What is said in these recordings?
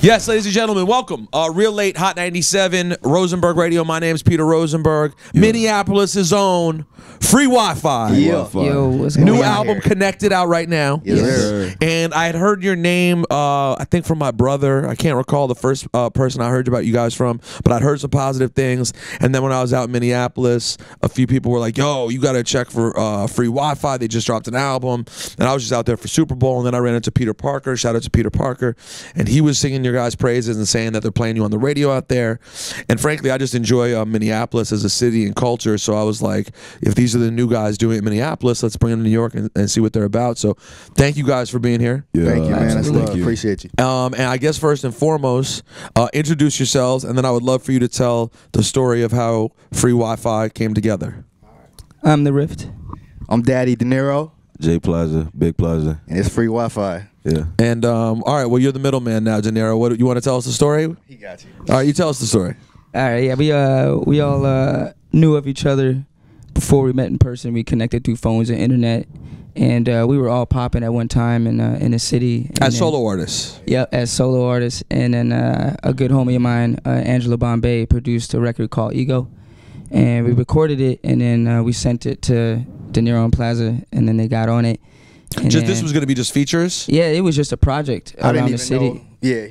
Yes, ladies and gentlemen, welcome. Real Late Hot 97, Rosenberg Radio. My name's Peter Rosenberg. Yeah. Minneapolis' own Free Wi-Fi. Yeah. Yo, what's going on? New album Connected out right now. Yes. And I had heard your name, I think from my brother. I can't recall the first person I heard about you guys from, but I'd heard some positive things. And then when I was out in Minneapolis, a few people were like, yo, you got to check for Free Wi-Fi. They just dropped an album. And I was just out there for Super Bowl. And then I ran into Peter Parker. Shout out to Peter Parker. And he was singing your guys' praises and saying that they're playing you on the radio out there. And frankly, I just enjoy Minneapolis as a city and culture. So I was like, if these are the new guys doing it in Minneapolis, let's bring them to New York and see what they're about. So thank you guys for being here. Yeah, thank you, man. That's love. Appreciate you. And I guess first and foremost, introduce yourselves, and then I would love for you to tell the story of how Free Wi-Fi came together. I'm the Rift. I'm Daddy De Niro. J Plaza, Big Plaza. And it's Free Wi-Fi. Yeah. And all right, well, you're the middleman now, De Niro. What you want to tell us the story? He got you. All right, you tell us the story. All right, yeah, we all knew of each other before we met in person. We connected through phones and internet, and we were all popping at one time in the city. As solo artists. Yeah, as solo artists. And then a good homie of mine, Angela Bombay, produced a record called Ego, and we recorded it, and then we sent it to De Niro and Plaza, and then they got on it. And just this was going to be just features? Yeah, it was just a project around the city. Know. Yeah,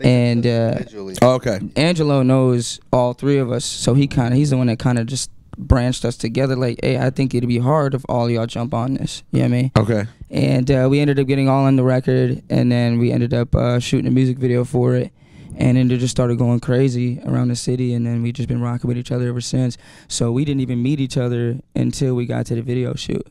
individually. Oh, okay. Angelo knows all three of us, so he's the one that kind of just branched us together. Like, hey, I think it'd be hard if all y'all jump on this. You know what I mean? Okay. And we ended up getting all on the record, and then we ended up shooting a music video for it. And then it just started going crazy around the city, and then we just been rocking with each other ever since. So we didn't even meet each other until we got to the video shoot.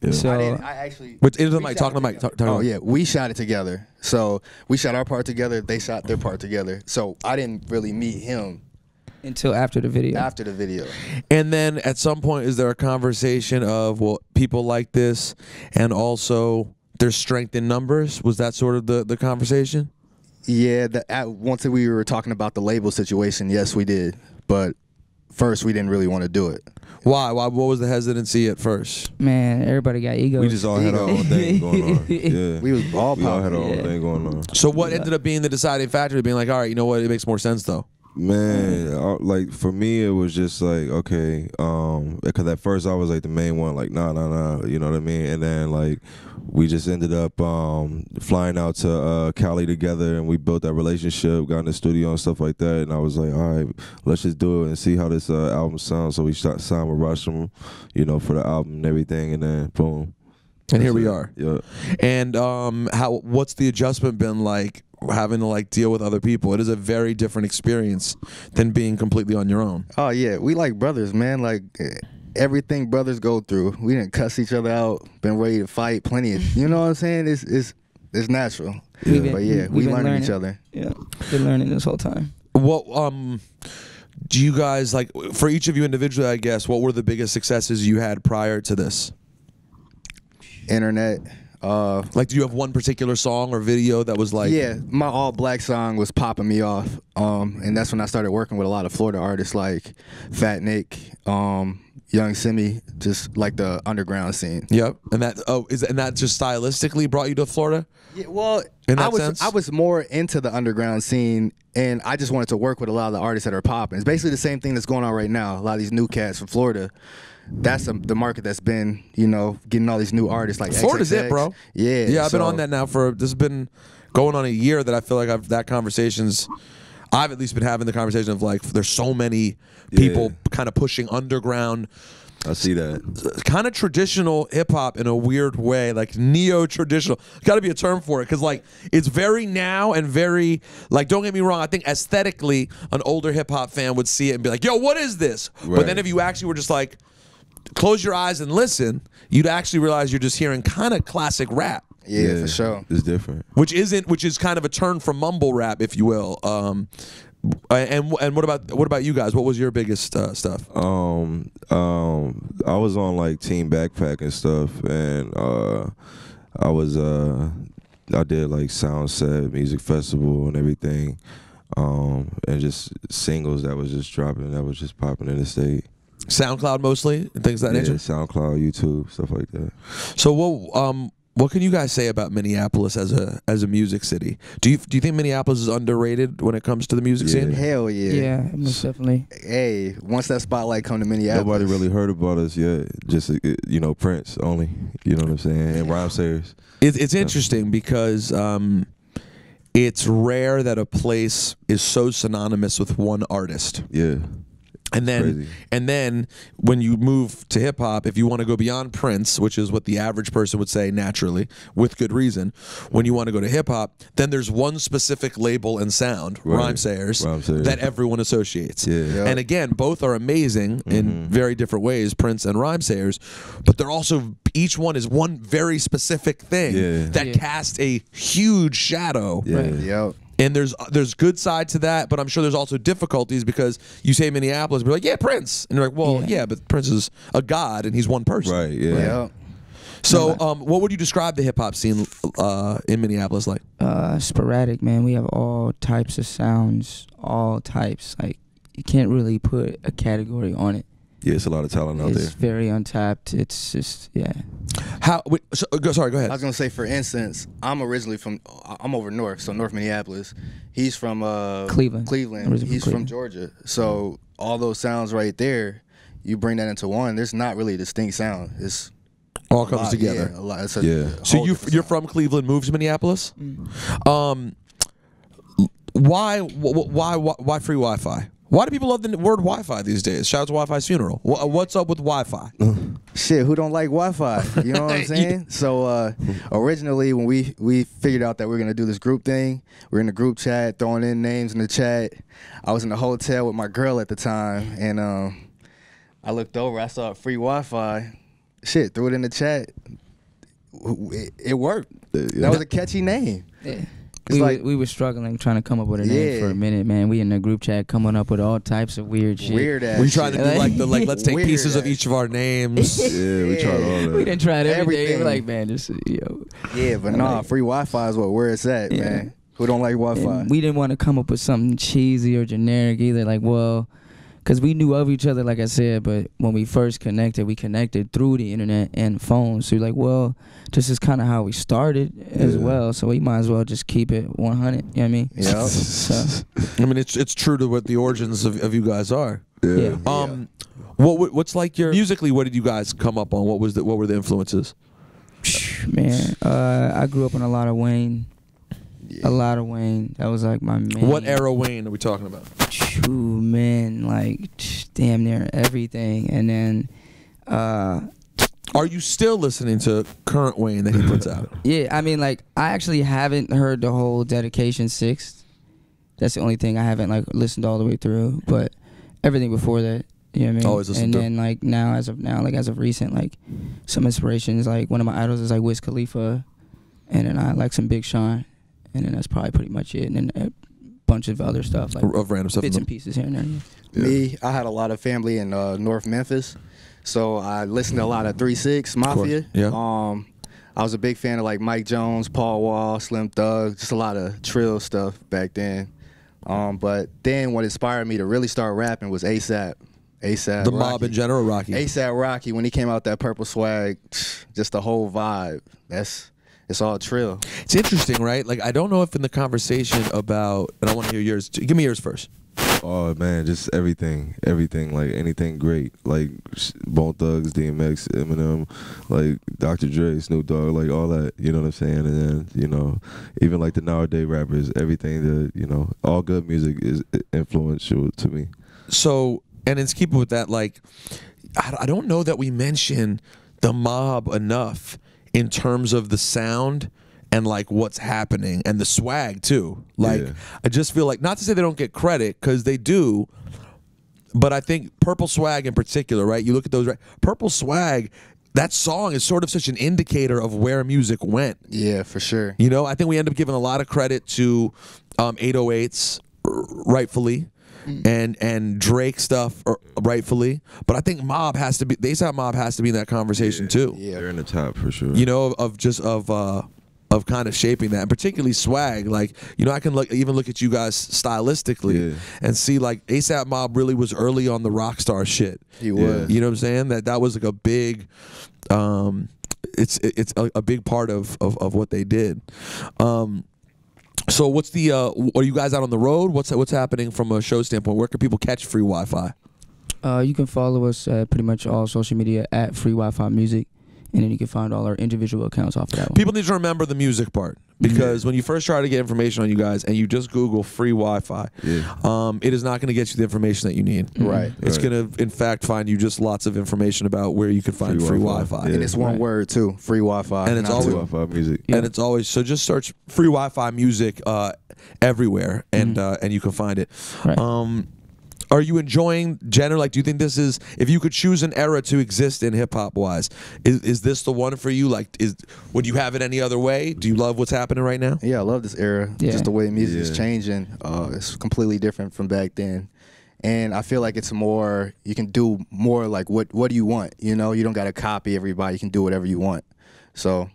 Yeah. So I actually. But into the mic, talk to the mic. Oh yeah, we shot it together. So we shot our part together. They shot their part together. So I didn't really meet him until after the video. After the video. And then at some point, is there a conversation of, well, people like this, and also there's strength in numbers? Was that sort of the conversation? Yeah, once we were talking about the label situation, yes, we did. But first, we didn't really want to do it. Why? What was the hesitancy at first? Man, everybody got egos. We just all had our own thing going on. Yeah. We was all had our own thing going on. So what ended up being the deciding factor, being like, all right, you know what, it makes more sense though? Man, like for me, it was just like, okay, because at first I was like the main one, like nah, you know what I mean? And then like we just ended up flying out to Cali together, and we built that relationship, got in the studio and stuff like that. And I was like, all right, let's just do it and see how this album sounds. So we signed with Rusham, you know, for the album and everything, and then boom. And here we are. Yeah. And what's the adjustment been like, having to like deal with other people? It is a very different experience than being completely on your own. Oh yeah, we like brothers, man. Like everything brothers go through. We didn't cuss each other out, been ready to fight plenty of, you know what I'm saying? It's natural. Yeah. But yeah, we learning each other. Yeah, been learning this whole time. What do you guys, like, for each of you individually, I guess, what were the biggest successes you had prior to this? Internet. Like, do you have one particular song or video that was like? Yeah, my All Black song was popping me off, and that's when I started working with a lot of Florida artists like Fat Nick, Young Simi, just like the underground scene. Yep. And that just stylistically brought you to Florida? Yeah, well, in that sense? I was more into the underground scene, and I just wanted to work with a lot of the artists that are popping. It's basically the same thing that's going on right now. A lot of these new cats from Florida. That's the market that's been, you know, getting all these new artists like Florida's XXX. it, bro. Yeah. Yeah, I've been on that now this has been going on a year that I feel like I've at least been having the conversation of like, there's so many people kind of pushing underground. I see that. Kind of traditional hip hop in a weird way, like neo-traditional. Got to be a term for it, because like it's very now and very like. Don't get me wrong. I think aesthetically, an older hip hop fan would see it and be like, "Yo, what is this?" Right. But then if you actually were just like, close your eyes and listen, you'd actually realize you're just hearing kind of classic rap. Yeah, for sure. It's different. Which is kind of a turn from mumble rap, if you will. And what about you guys? What was your biggest stuff? I was on like Team Backpack and stuff, and I did like Soundset Music Festival and everything, and just singles that was just dropping, that was just popping in the state. SoundCloud mostly, and things of that nature. SoundCloud, YouTube, stuff like that. So What can you guys say about Minneapolis as a music city? Do you think Minneapolis is underrated when it comes to the music scene? Hell yeah. Yeah, most definitely. Hey, once that spotlight come to Minneapolis, Nobody really heard about us yet. Just Prince only. You know what I'm saying? And rhyme sayers. It's interesting because it's rare that a place is so synonymous with one artist. Yeah. And then when you move to hip hop, if you want to go beyond Prince, which is what the average person would say naturally, with good reason, when you want to go to hip hop, then there's one specific label and sound, Rhyme Sayers, that everyone associates. Yeah. And again, both are amazing in very different ways, Prince and Rhyme Sayers, but they're also, each one is one very specific thing that casts a huge shadow. Yeah. Right. Yep. And there's good side to that, but I'm sure there's also difficulties because you say Minneapolis, we're like, yeah, Prince. And you're like, well, yeah, but Prince is a god and he's one person. Right, yeah. Yep. So what would you describe the hip-hop scene in Minneapolis like? Sporadic, man. We have all types of sounds, all types. Like, you can't really put a category on it. Yeah, it's a lot of talent out there. It's very untapped. It's just, yeah. Sorry, go ahead. I was gonna say, for instance, I'm over north, so North Minneapolis. He's from Cleveland. He's from Georgia. So all those sounds right there, you bring that into one. There's not really a distinct sound. It's all comes together. Yeah, a lot. So you're from Cleveland, moved to Minneapolis. Why free Wi-Fi? Why do people love the word Wi-Fi these days? Shout out to Wi-Fi's funeral. What's up with Wi-Fi? Shit, who don't like Wi-Fi? You know what I'm saying? So originally, when we figured out that we were gonna do this group thing, we were in the group chat, throwing in names in the chat. I was in the hotel with my girl at the time, and I looked over, I saw free Wi-Fi. Shit, threw it in the chat. It worked. That was a catchy name. Yeah. We were struggling trying to come up with a name for a minute, man. We in the group chat coming up with all types of weird shit. Weird ass. We trying to do let's take pieces of each of our names. Yeah, we tried all that. We done tried everything. We're like, man, this Yeah, but nah, free Wi-Fi is where it's at, man. Who don't like Wi-Fi? And we didn't want to come up with something cheesy or generic either. Like, well, because we knew of each other, like I said, but when we first connected, we connected through the internet and phones. So you're like, well, this is kind of how we started as well. So we might as well just keep it 100. You know what I mean? Yeah. So, I mean, it's true to what the origins of you guys are. Yeah. What's like your musically? What did you guys come up on? What were the influences? Man, I grew up on a lot of Wayne. A lot of Wayne. That was like my main. What era Wayne are we talking about? Ooh, man, like damn near everything. And then are you still listening to current Wayne that he puts out? Yeah, I mean, like, I actually haven't heard the whole Dedication 6. That's the only thing I haven't like listened all the way through. But everything before that, you know what I mean? Always listen and to. then like as of recent, like some inspirations, like one of my idols is like Wiz Khalifa, and then I like some Big Sean. And then that's probably pretty much it. And then a bunch of other stuff, like of random stuff. Bits and pieces here and there. Yeah. Me, I had a lot of family in North Memphis. So I listened to a lot of 3-6 Mafia. Yeah. I was a big fan of like Mike Jones, Paul Wall, Slim Thug, just a lot of trill stuff back then. But then what inspired me to really start rapping was ASAP. The Rocky. Mob in general, Rocky. ASAP Rocky, when he came out that Purple Swag, just the whole vibe. It's all trill. It's interesting, right? Like, I don't know if in the conversation about, and I want to hear yours. Give me yours first. Oh man, just everything, like anything great, like Bone Thugs, DMX, Eminem, like Dr. Dre, Snoop Dogg, like all that. You know what I'm saying? And then even like the nowadays rappers, everything that all good music is influential to me. So, and it's keeping with that, like, I don't know that we mention the Mob enough in terms of the sound and like what's happening and the swag too. Like, I just feel like, not to say they don't get credit, because they do, but I think Purple Swag in particular, right? You look at those, right? Purple Swag, that song is sort of such an indicator of where music went. Yeah, for sure. I think we end up giving a lot of credit to 808s, rightfully. And Drake stuff rightfully, but I think Mob has to be, the ASAP Mob has to be in that conversation too. Yeah, they're in the top for sure. Of kind of shaping that, and particularly swag. Like, I can even look at you guys stylistically and see like ASAP Mob really was early on the rock star shit. He was. You know what I'm saying? That was like a big. it's a big part of what they did. So what's the are you guys out on the road? What's happening from a show standpoint? Where can people catch Free Wi-Fi? You can follow us at pretty much all social media at Free Wi-Fi Music, and then you can find all our individual accounts off of that one. People need to remember the music part, because when you first try to get information on you guys and you just Google Free Wi-Fi, it is not going to get you the information that you need. Right. It's going to, in fact, find you just lots of information about where you can find free Wi-Fi. And it's one word too, Free Wi-Fi. And it's always Wi-Fi music. And it's always, so just search Free Wi-Fi Music everywhere, and you can find it. Right. Are you enjoying like, do you think this is, if you could choose an era to exist in hip hop wise, is this the one for you? Like, would you have it any other way? Do you love what's happening right now? Yeah, I love this era. Yeah. Just the way music is changing. It's completely different from back then. And I feel like it's more, you can do more like what do you want? You know, you don't got to copy everybody. You can do whatever you want. So.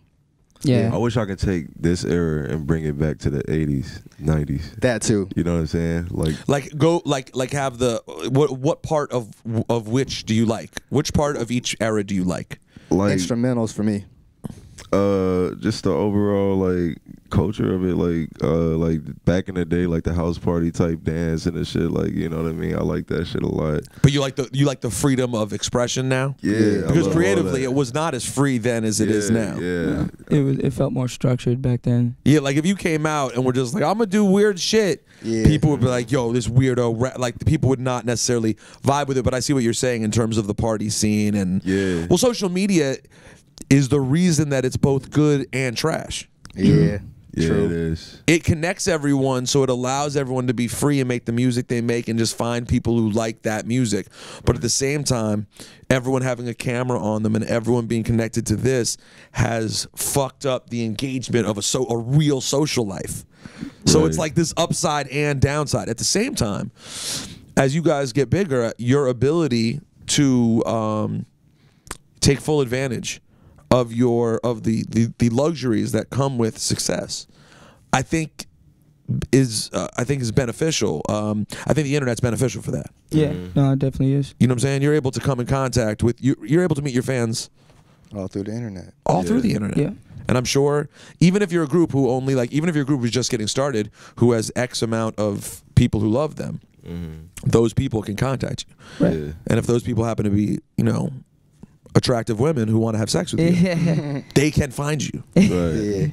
Yeah. I wish I could take this era and bring it back to the 80s, 90s. That too. You know what I'm saying? Like go like have the what part of which do you like? Which part of each era do you like? Instrumentals for me. Just the overall like culture of it, like back in the day, like the house party type dance and the shit, like, you know what I mean? I like that shit a lot. But you like the freedom of expression now? Yeah. Because creatively it was not as free then as it is now. Yeah. It felt more structured back then. Yeah, like if you came out and were just like, I'm gonna do weird shit, people would be like, yo, this weirdo like people would not necessarily vibe with it. But I see what you're saying in terms of the party scene and well, social media is the reason that it's both good and trash. Yeah. Yeah, True. it is. It connects everyone, so it allows everyone to be free and make the music they make and just find people who like that music. But at the same time, everyone having a camera on them and everyone being connected to this has fucked up the engagement of a real social life. So it's like this upside and downside. At the same time, as you guys get bigger, your ability to take full advantage of the luxuries that come with success, I think is beneficial. I think the internet's beneficial for that. Yeah, no, it definitely is. You know what I'm saying? You're able to come in contact with you're able to meet your fans all through the internet. Through the internet. Yeah. And I'm sure even if you're a group who only even if your group is just getting started, who has X amount of people who love them, those people can contact you. Right. Yeah. And if those people happen to be, attractive women who want to have sex with you, they can find you. Right. Yeah.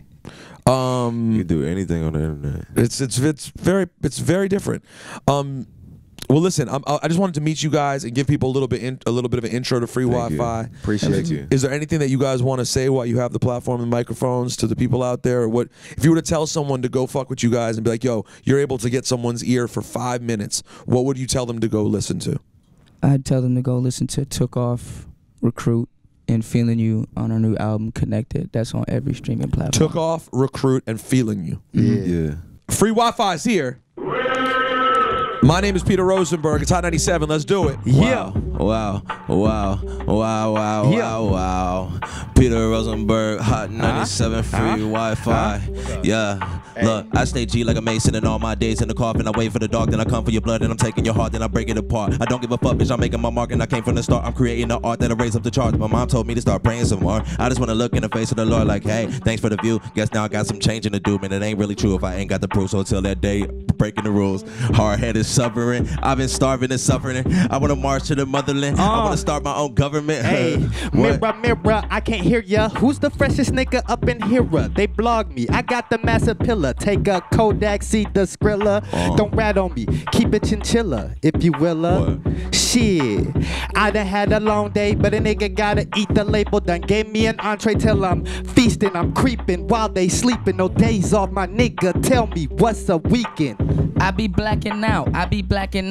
You can do anything on the internet. It's very different. Well, listen, I just wanted to meet you guys and give people a little bit of an intro to Free Wi-Fi. Appreciate you. Is there anything that you guys want to say while you have the platform and microphones to the people out there? Or what if you were to tell someone to go fuck with you guys and be like, yo, you're able to get someone's ear for 5 minutes? What would you tell them to go listen to? I'd tell them to go listen to Took Off, Recruit, and Feeling You on our new album Connected. That's on every streaming platform. Took Off, Recruit, and Feeling You. Yeah. Free Wi-Fi is here. My name is Peter Rosenberg. It's Hot 97. Let's do it. Yeah. Wow. Peter Rosenberg, Hot 97, Free Wi-Fi. Yeah. Look, I stay G like a Mason in all my days in the coffin. I wait for the dark, then I come for your blood, and I'm taking your heart, then I break it apart. I don't give a fuck, bitch. I'm making my mark, and I came from the start. I'm creating the art that'll raise up the charts. My mom told me to start praying some more. I just wanna look in the face of the Lord like, hey, thanks for the view. Guess now I got some changing to do, man. It ain't really true if I ain't got the proof. So until that day, breaking the rules. Hard-headed suffering. I've been starving and suffering. I wanna march to the motherland. I wanna start my own government. Hey, What? mirror, I can't hear ya. Who's the freshest nigga up in here? They blog me. I got the massive pillar. Take a Kodak, see the Skrilla. Don't rat on me. Keep it chinchilla, if you will. Shit, I done had a long day, but a nigga gotta eat the label. Done gave me an entree till I'm feasting. I'm creeping while they sleeping. No days off, my nigga. Tell me what's a weekend? I be blacking out. Never lacking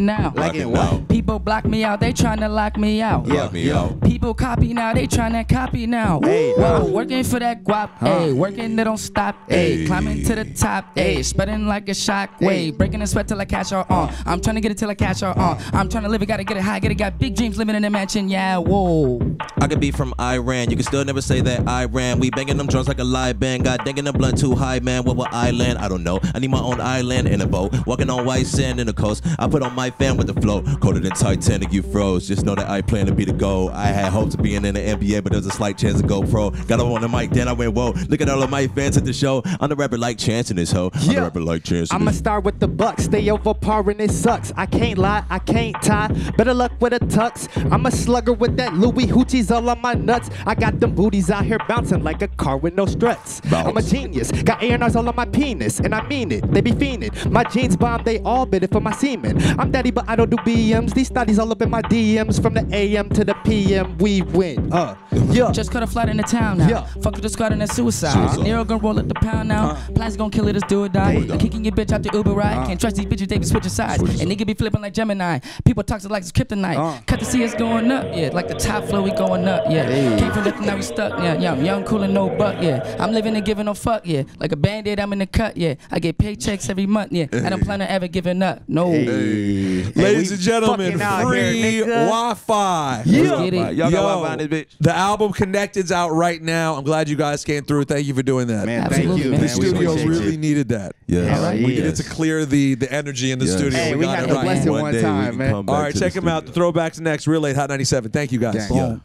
now. Lacking what? People block me out. They tryna lock me out. Lock me out. People copy now. They tryna copy now. Hey, whoa, working for that guap. Hey, working they don't stop. Hey, climbing to the top. Hey, spreading like a shock wave. Breaking the sweat till I catch her on. I'm tryna get it till I catch her on. I'm tryna live it, gotta get it high. Got big dreams living in a mansion. Yeah, whoa. I could be from Iran. You can still never say that I ran. We banging them drums like a live band. God danging the blunt too high, man. What what island? I don't know. I need my own island in a boat. Walking on white sand in the coast. I put on my fan with the flow. Colder than Titanic, you froze. Just know that I plan to be the goal. I had hopes of being in the NBA, but there's a slight chance to go pro. Got up on the mic, then I went, whoa. Look at all of my fans at the show. I'm the rapper like Chance in this hoe. I'm the rapper like Chance in I'm this. a star with the bucks. Stay over par and it sucks. I can't lie, I can't tie. Better luck with a tux. I'm a slugger with that Louis Hoochie's all on my nuts. I got them booties out here bouncing like a car with no struts. I'm a genius. Got A&Rs all on my penis, and I mean it. They be fiending. My jeans bomb, they all bid it for my semen. I'm daddy, but I don't do BMs. These studies all up in my DMs. From the AM to the PM, we win. Yeah. Just cut a flight into town now. Yeah. Fuck with the squad and that suicide. Nero gonna roll up the pound now. Plastic gonna kill it, let's do or die. I'm kicking your bitch out the Uber ride. Can't trust these bitches, they be switching sides. And nigga be flipping like Gemini. People toxic like it's kryptonite. Cut to see us going up, yeah. Like the top floor, we going up, yeah. Came from nothing, now we stuck, yeah. Yeah, I'm young, cool, and no buck, yeah. I'm living and giving no fuck, yeah. Like a band-aid, I'm in the cut, yeah. I get paychecks every month, yeah. I don't plan on ever giving up, no. Ladies and gentlemen, free Wi-Fi. Let's get it. Y'all got Wi-Fi in this bitch. The album Connected's out right now. I'm glad you guys came through. Thank you for doing that. Man, Absolutely, thank you, man. The man. We studio appreciate really you. needed that. Yes. All right. We needed Yes. to clear the energy in the Yes. studio. Hey, we we got had it to right. bless it One one day we time, can man. come back All right, to check the them out. The Throwbacks next. Real Late Hot 97. Thank you guys. Yeah. Boom.